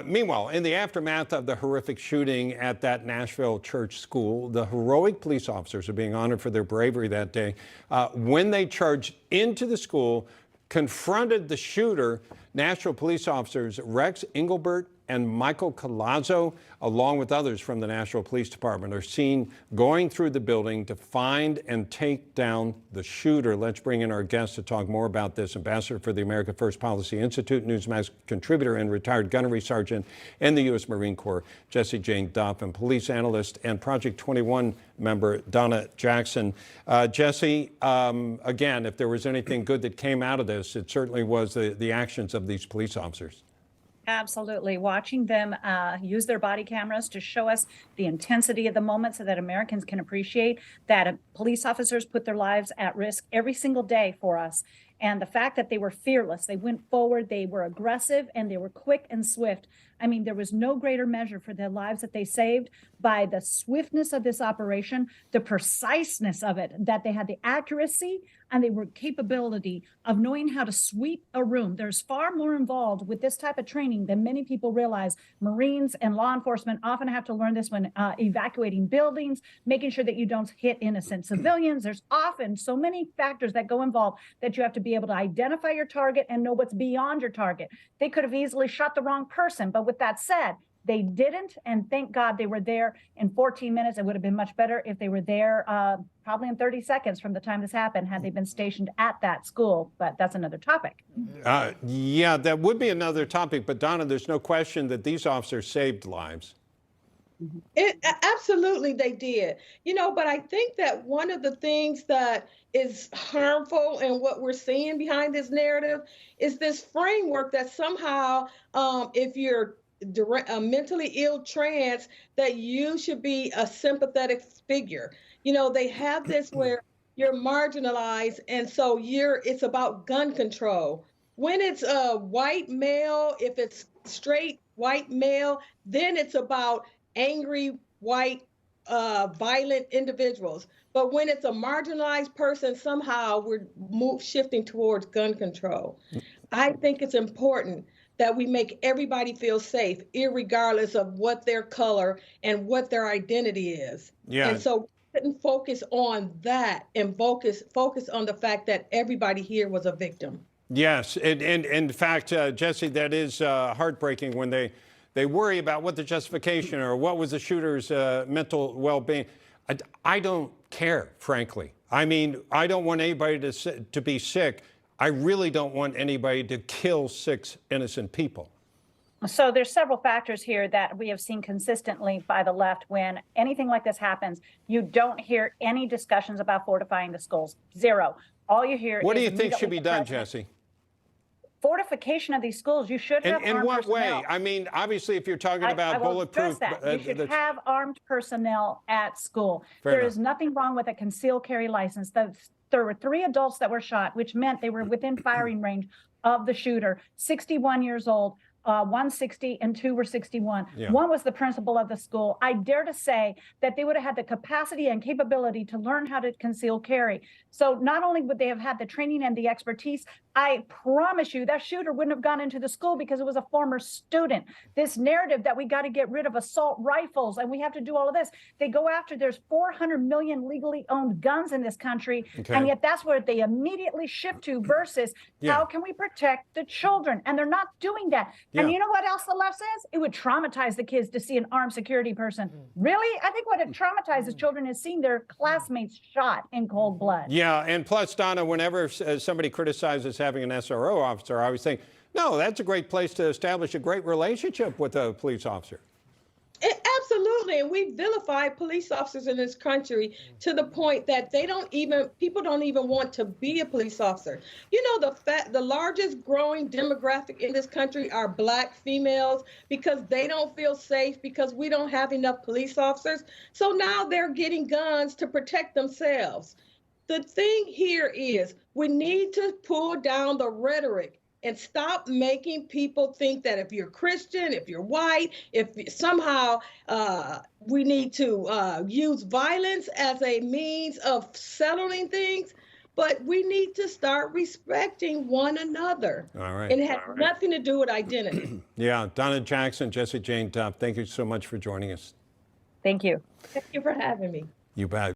Meanwhile, in the aftermath of the horrific shooting at that Nashville church school, the heroic police officers are being honored for their bravery that day when they charged into the school, confronted the shooter. Nashville police officers Rex Engelbert and Michael Colazzo, along with others from the Nashville Police Department, are seen going through the building to find and take down the shooter. Let's bring in our guest to talk more about this. Ambassador for the America First Policy Institute, Newsmax contributor and retired gunnery sergeant in the U.S. Marine Corps, Jessie Jane Duff, and police analyst and Project 21 member, Donna Jackson. Jessie, again, if there was anything good that came out of this, it certainly was the actions of these police officers. Absolutely. Watching them use their body cameras to show us the intensity of the moment so that Americans can appreciate that police officers put their lives at risk every single day for us. And the fact that they were fearless, they went forward, they were aggressive, and they were quick and swift. I mean, there was no greater measure for the lives that they saved by the swiftness of this operation, the preciseness of it, that they had the accuracy and they were capability of knowing how to sweep a room. There's far more involved with this type of training than many people realize. Marines and law enforcement often have to learn this when evacuating buildings, making sure that you don't hit innocent civilians. There's often so many factors that go involved that you have to be able to identify your target and know what's beyond your target. They could have easily shot the wrong person, but with that said, they didn't, and thank God they were there in 14 minutes. It would have been much better if they were there probably in 30 seconds from the time this happened, had they been stationed at that school, but that's another topic. Yeah, that would be another topic, but Donna, there's no question that these officers saved lives. Absolutely, they did. You know, but I think that one of the things that is harmful and what we're seeing behind this narrative is this framework that somehow, if you're a mentally ill trans, that you should be a sympathetic figure. You know, they have this where you're marginalized, and so it's about gun control. When it's a white male, if it's straight white male, then it's about angry white violent individuals. But when it's a marginalized person, somehow we're shifting towards gun control. I think it's important that we make everybody feel safe, irregardless of what their color and what their identity is. Yeah. And so we couldn't focus on that and focus on the fact that everybody here was a victim. Yes, and in fact, Jessie, that is heartbreaking when they worry about what the justification or what was the shooter's mental well-being. I don't care, frankly. I mean, I don't want anybody to be sick. I really don't want anybody to kill 6 innocent people. So there's several factors here that we have seen consistently by the left. When anything like this happens, you don't hear any discussions about fortifying the schools. Zero. All you hear What is do you think should be done, Jessie? Fortification of these schools. You should have in armed what personnel. way? I mean, obviously, if you're talking about bulletproof, you should have armed personnel at school. Fair There enough. is nothing wrong with a concealed carry license. There were 3 adults that were shot, which meant they were within firing range of the shooter. 61 years old. 160 and 2 were 61. Yeah. One was the principal of the school. I dare to say that they would have had the capacity and capability to learn how to conceal carry. So not only would they have had the training and the expertise, I promise you that shooter wouldn't have gone into the school because it was a former student. This narrative that we got to get rid of assault rifles and we have to do all of this. They go after, there's 400 million legally owned guns in this country. Okay. And yet that's where they immediately shift to versus how can we protect the children? And they're not doing that. Yeah. And you know what else the left says? It would traumatize the kids to see an armed security person. Really? I think what it traumatizes children is seeing their classmates shot in cold blood. Yeah, and plus, Donna, whenever somebody criticizes having an SRO officer, I always think, no, that's a great place to establish a great relationship with a police officer. Absolutely, and we vilify police officers in this country to the point that people don't even want to be a police officer. You know, the largest growing demographic in this country are Black females because they don't feel safe because we don't have enough police officers. So now they're getting guns to protect themselves. The thing here is we need to pull down the rhetoric and stop making people think that if you're Christian, if you're white, if somehow we need to use violence as a means of settling things. but we need to start respecting one another. All right. And it has nothing to do with identity. Yeah, Donna Jackson, Jesse Jane Duff, thank you so much for joining us. Thank you. Thank you for having me. You bet.